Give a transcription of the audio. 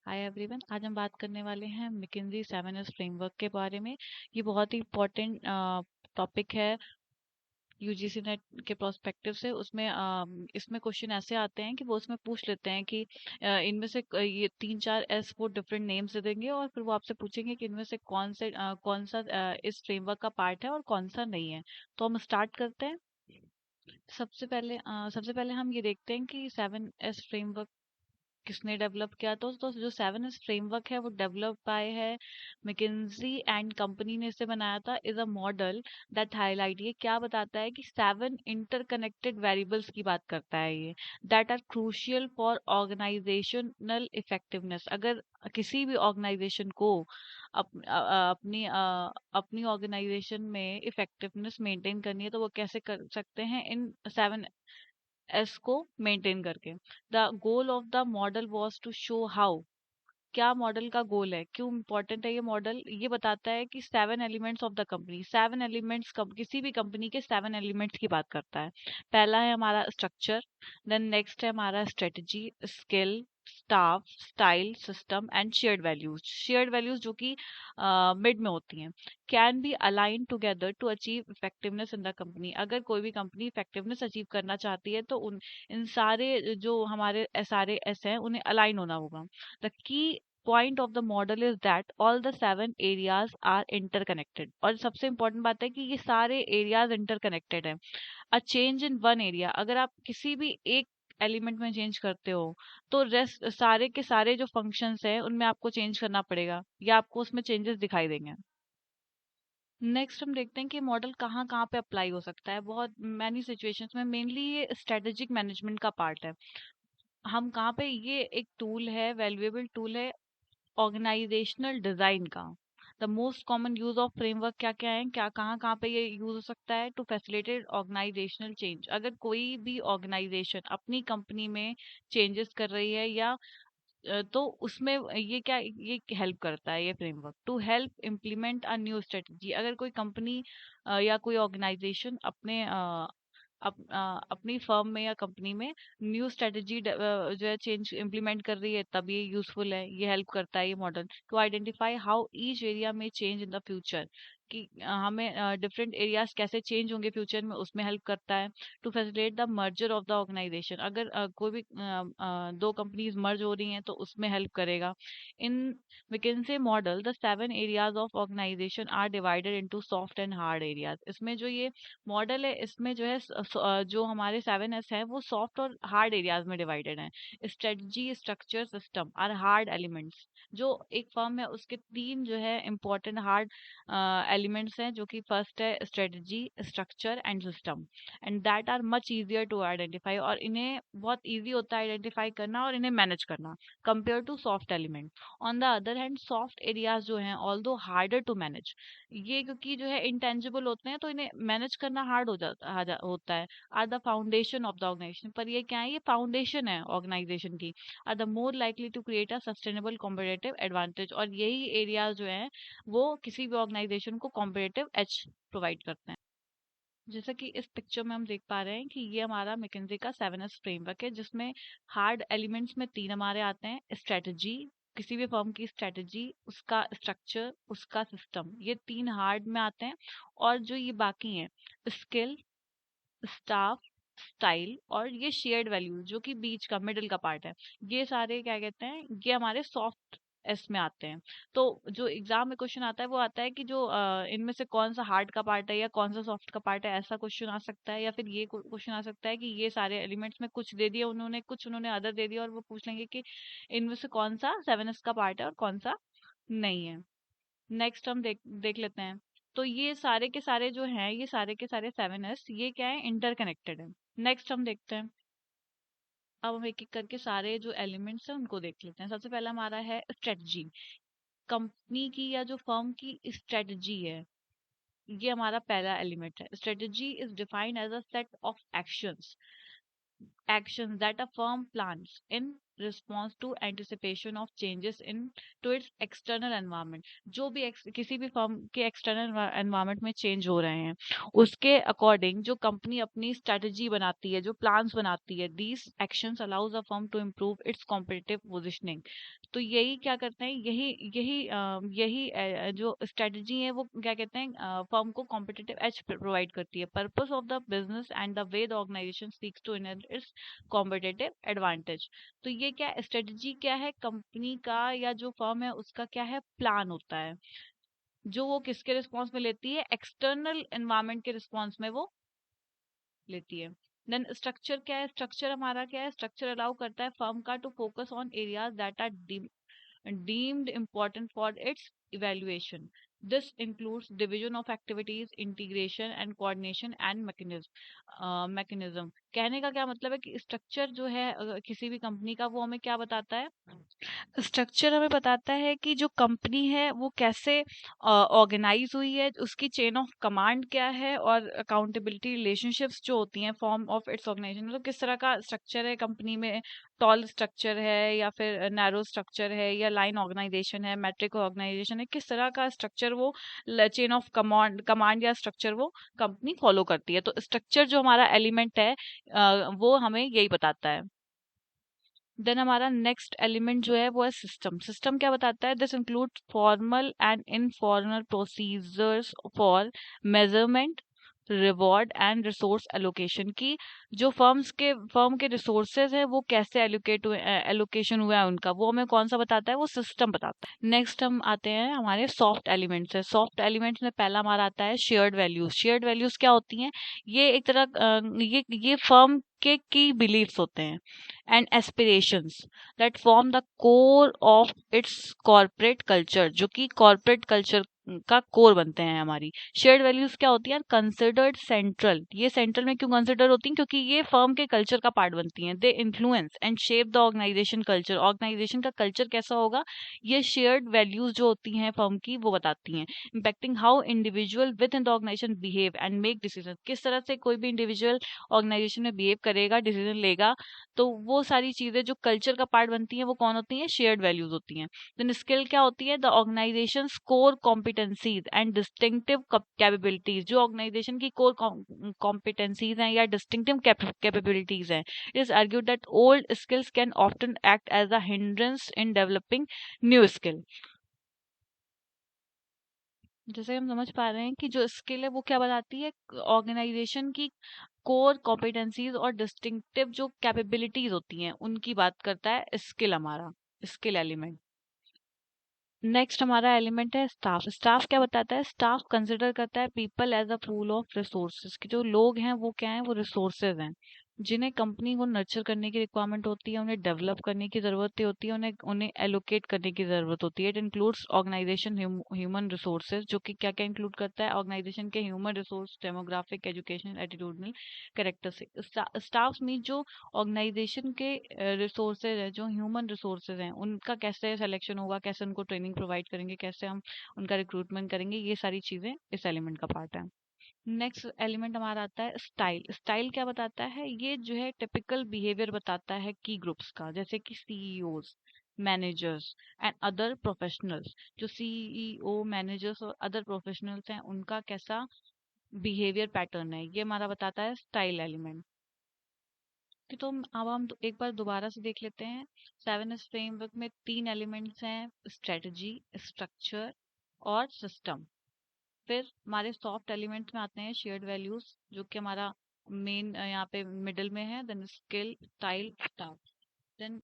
Hi everyone, आज हम बात करने वाले हैं मैकिन्जी 7S फ्रेमवर्क के बारे में। ये बहुत ही इम्पोर्टेंट टॉपिक है यूजीसी नेट के प्रोस्पेक्टिव से। इसमें क्वेश्चन ऐसे आते हैं कि वो उसमें पूछ लेते हैं कि इनमें से ये 3-4 वो डिफरेंट नेम्स दे देंगे और फिर वो आपसे पूछेंगे कि इनमें से कौन सा इस फ्रेमवर्क का पार्ट है और कौन सा नहीं है। तो हम स्टार्ट करते हैं। सबसे पहले हम ये देखते हैं कि 7S फ्रेमवर्क किसने डेवलप किया। तो जो 7S फ्रेमवर्क है वो डेवलप बाय है मैकिन्जी एंड कंपनी ने इसे बनाया था। Is a model that highlight, ये क्या बताता है कि 7 इंटरकनेक्टेड वेरिएबल्स की बात करता है ये, that are crucial for organizational effectiveness. अगर किसी भी ऑर्गेनाइजेशन को अपनी ऑर्गेनाइजेशन में इफेक्टिवनेस मेंटेन करनी है तो वो कैसे कर सकते हैं, इन 7S को मेंटेन करके। The goal of the model was to show how, क्या मॉडल का गोल है, क्यों इंपॉर्टेंट है ये मॉडल, ये बताता है कि 7 elements of the company, 7 elements किसी भी कंपनी के 7 एलिमेंट्स की बात करता है। पहला है हमारा स्ट्रक्चर, देन नेक्स्ट है हमारा strategy, skill, staff, style, system and shared values. Shared values जो कि मिड में होती हैं, can be align together to achieve effectiveness in the company. अगर कोई भी कंपनी इफेक्टिवनेस अचीव करना चाहती है तो उन इन सारे जो हमारे सारे एस हैं उन्हें अलाइन होना होगा। The key point of the model is that all the 7 areas are interconnected। और सबसे important बात है कि ये सारे areas interconnected हैं। A change in one area, अगर आप किसी भी एक एलिमेंट में चेंज करते हो तो रेस्ट सारे के सारे जो फंक्शंस हैं उनमें आपको चेंज करना पड़ेगा या आपको उसमें चेंजेस दिखाई देंगे। नेक्स्ट हम देखते हैं कि मॉडल कहाँ कहाँ पे अप्लाई हो सकता है। बहुत मैनी सिचुएशंस में, मेनली ये स्ट्रेटेजिक मैनेजमेंट का पार्ट है। हम कहाँ पे, ये एक टूल है, वैल्यूएबल टूल है ऑर्गेनाइजेशनल डिजाइन का। The most common use of framework क्या क्या है, क्या कहाँ कहाँ पे ये यूज हो सकता है। टू फैसिलिटेट ऑर्गेनाइजेशनल चेंज, अगर कोई भी ऑर्गेनाइजेशन अपनी कंपनी में चेंजेस कर रही है या तो उसमें ये क्या, ये हेल्प करता है ये framework. To help implement a new strategy, अगर कोई कंपनी या कोई ऑर्गेनाइजेशन अपनी फर्म में या कंपनी में न्यू स्ट्रेटजी जो है चेंज इम्प्लीमेंट कर रही है, तब ये यूजफुल है, ये हेल्प करता है ये model. To identify how each area में चेंज इन द फ्यूचर, कि हमें डिफरेंट एरियाज कैसे चेंज होंगे फ्यूचर में, उसमें हेल्प करता है। To facilitate the merger of the organization, अगर कोई भी दो कंपनीज मर्ज हो रही हैं तो उसमें हेल्प करेगा। In McKinsey model the 7 areas of organisation are divided into soft and hard areas. इसमें जो ये मॉडल है इसमें जो है जो हमारे 7S है वो सॉफ्ट और हार्ड एरियाज में डिवाइडेड हैं। Strategy, structure, system are hard elements. जो एक फर्म है उसके तीन जो है इंपॉर्टेंट हार्ड एलिमेंट्स हैं, जो कि फर्स्ट है strategy, structure and system, and that are much easier to identify, और इन्हें बहुत इजी होता है आइडेंटिफाई करना और इन्हें मैनेज करना compare to soft element. On the other hand soft areas जो हैं ऑल्दो हार्डर टू मैनेज, ये क्योंकि जो है इंटेंजिबल होते हैं तो इन्हें मैनेज करना हार्ड होता है। Are the foundation of the organization, पर ये क्या है, ये फाउंडेशन है ऑर्गेनाइजेशन की। Are the more likely to create a sustainable competitive advantage, और यही एरियाज जो हैं वो किसी भी ऑर्गेनाइजेशन को कॉम्पिटिटिव एज प्रोवाइड करते हैं। जैसा कि इस पिक्चर में हम देख पा रहे हैं कि ये हमारा मैकिन्जी का 7S फ्रेमवर्क है, जिसमें हार्ड एलिमेंट्स में तीन हमारे आते हैं। स्ट्रेटजी, किसी भी फर्म की स्ट्रेटजी, उसका स्ट्रक्चर, उसका सिस्टम, ये तीन हार्ड में आते हैं। और जो ये बाकी हैं, स्किल, स्टाफ, स्टाइल और ये शेयर्ड वैल्यूज जो कि बीच का मिडिल का पार्ट है, ये सारे क्या कहते हैं, ये हमारे सॉफ्ट एस में आते हैं। तो जो एग्जाम में क्वेश्चन आता है वो आता है कि जो इनमें से कौन सा हार्ड का पार्ट है या कौन सा सॉफ्ट का पार्ट है, ऐसा क्वेश्चन आ सकता है। या फिर ये क्वेश्चन आ सकता है कि ये सारे एलिमेंट्स में कुछ दे दिया उन्होंने, कुछ उन्होंने अदर दे दिया, और वो पूछ लेंगे कि इनमें से कौन सा 7S का पार्ट है और कौन सा नहीं है। नेक्स्ट हम देख देख लेते हैं। तो ये सारे के सारे जो हैं, ये सारे के सारे 7S ये क्या है, इंटरकनेक्टेड है। नेक्स्ट हम देखते हैं। अब हम एक एक करके सारे जो एलिमेंट्स हैं उनको देख लेते हैं। सबसे पहला हमारा है स्ट्रेटजी। कंपनी की या जो फर्म की स्ट्रेटजी है, ये हमारा पहला एलिमेंट है। Strategy is defined as a set of actions actions that a firm plans in response to anticipation of changes in to its external environment. जो भी किसी भी फर्म के एक्सटर्नल एनवायरनमेंट में चेंज हो रहे हैं उसके अकॉर्डिंग जो कंपनी अपनी स्ट्रेटजी बनाती है, जो प्लान्स बनाती है, these actions allows a firm to improve its competitive positioning. तो यही क्या करते हैं, यही यही यही जो स्ट्रेटजी है वो क्या कहते हैं, फर्म को कॉम्पिटिटिव एज प्रोवाइड करती है। Purpose of the business and the way the organization seeks to inherit its competitive advantage. तो ये क्या स्ट्रेटजी क्या है कंपनी का या जो फर्म है उसका, क्या है, प्लान होता है जो वो किसके रिस्पॉन्स में लेती है, एक्सटर्नल एनवायरनमेंट के रिस्पॉन्स में वो लेती है। देन स्ट्रक्चर क्या है, स्ट्रक्चर हमारा क्या है, स्ट्रक्चर अलाउ करता है फर्म का to focus on areas that are deemed important for its evaluation. This includes division of activities, integration and coordination and mechanism. कहने का क्या मतलब है कि स्ट्रक्चर जो है किसी भी कंपनी का, वो हमें क्या बताता है, स्ट्रक्चर हमें बताता है कि जो कंपनी है वो कैसे ऑर्गेनाइज हुई है, उसकी चेन ऑफ कमांड क्या है और अकाउंटेबिलिटी रिलेशनशिप्स जो होती हैं फॉर्म ऑफ इट्स ऑर्गेनाइजेशन, मतलब किस तरह का स्ट्रक्चर है कंपनी में, टॉल स्ट्रक्चर है या फिर नैरो स्ट्रक्चर है या लाइन ऑर्गेनाइजेशन है, मैट्रिक ऑर्गेनाइजेशन है, किस तरह का स्ट्रक्चर वो चेन ऑफ कमांड या स्ट्रक्चर वो कंपनी फॉलो करती है। तो स्ट्रक्चर जो हमारा एलिमेंट है वो हमें यही बताता है। देन हमारा नेक्स्ट एलिमेंट जो है वो है सिस्टम। सिस्टम क्या बताता है, this include formal and informal procedures for measurement, reward and resource allocation की जो फर्म के रिसोर्सेज है वो कैसे एलोकेट हुए, एलोकेशन हुआ है उनका, वो हमें कौन सा बताता है, वो सिस्टम बताता है। नेक्स्ट हम आते हैं हमारे सॉफ्ट एलिमेंट्स है। सॉफ्ट एलिमेंट्स में पहला हमारा आता है शेयर्ड वैल्यूज। शेयर्ड वैल्यूज क्या होती हैं, ये एक तरह ये फर्म के की बिलीफ्स होते हैं and aspirations that form the core of its corporate culture, जो कि कॉर्पोरेट कल्चर का कोर बनते हैं हमारी। शेयर्ड वैल्यूज क्या होती है, कंसिडर्ड सेंट्रल। ये सेंट्रल में क्यों कंसिडर होती हैं, क्योंकि ये फर्म के कल्चर का पार्ट बनती हैं। They influence and shape the organization culture. Organization का कल्चर कैसा होगा, ये शेयर्ड वैल्यूज जो होती हैं फर्म की वो बताती हैं। Impacting how individual within the organization behave and make decision. किस तरह से कोई भी इंडिविजुअल ऑर्गेनाइजेशन में बिहेव करेगा, डिसीजन लेगा, तो वो सारी चीजें जो कल्चर का पार्ट बनती हैं वो कौन होती हैं, शेयर्ड वैल्यूज होती हैं। देन स्किल क्या होती है, the organization core competencies and distinctive capabilities. जो ऑर्गेनाइजेशन की कोर कॉम्पिटेंसीज हैं या डिस्टिंक्टिव कैपेबिलिटीज हैं, it is argued that old skills can often act as a hindrance in developing new skill. जैसे हम समझ पा रहे हैं कि जो स्किल है वो क्या बताती है, ऑर्गेनाइजेशन की कोर कॉम्पिटेंसीज और डिस्टिंक्टिव जो कैपेबिलिटीज होती हैं उनकी बात करता है स्किल, हमारा स्किल एलिमेंट। नेक्स्ट हमारा एलिमेंट है स्टाफ। स्टाफ क्या बताता है, स्टाफ कंसिडर करता है people as a pool of resources, कि जो लोग हैं वो क्या है, वो रिसोर्सेज हैं जिन्हें कंपनी को नर्चर करने की रिक्वायरमेंट होती है, उन्हें डेवलप करने की जरूरत होती है, उन्हें उन्हें एलोकेट करने की जरूरत होती है। It includes organization human resources, जो कि क्या क्या इंक्लूड करता है, ऑर्गेनाइजेशन के human resource, demographic, education, attitudinal characteristic. Staff में जो ऑर्गेनाइजेशन के रिसोर्सेज है, जो ह्यूमन रिसोर्सेज हैं, उनका कैसे सिलेक्शन होगा, कैसे उनको ट्रेनिंग प्रोवाइड करेंगे, कैसे हम उनका रिक्रूटमेंट करेंगे, ये सारी चीजें इस एलिमेंट का पार्ट है। नेक्स्ट एलिमेंट हमारा आता है स्टाइल। स्टाइल क्या बताता है, ये जो है टिपिकल बिहेवियर बताता है की ग्रुप्स का, जैसे कि CEOs, managers and other professionals. जो सीईओ, मैनेजर्स और अदर प्रोफेशनल्स हैं उनका कैसा बिहेवियर पैटर्न है, ये हमारा बताता है स्टाइल एलिमेंट। कि तो अब हम एक बार दोबारा से देख लेते हैं। 7S फ्रेमवर्क में 3 एलिमेंट्स हैं, स्ट्रेटजी, स्ट्रक्चर और सिस्टम। फिर हमारे सॉफ्ट एलिमेंट्स में आते हैं शेयर्ड वैल्यूज, जो कि हमारा मेन यहाँ पे मिडिल में है, then skill, style, staff. Then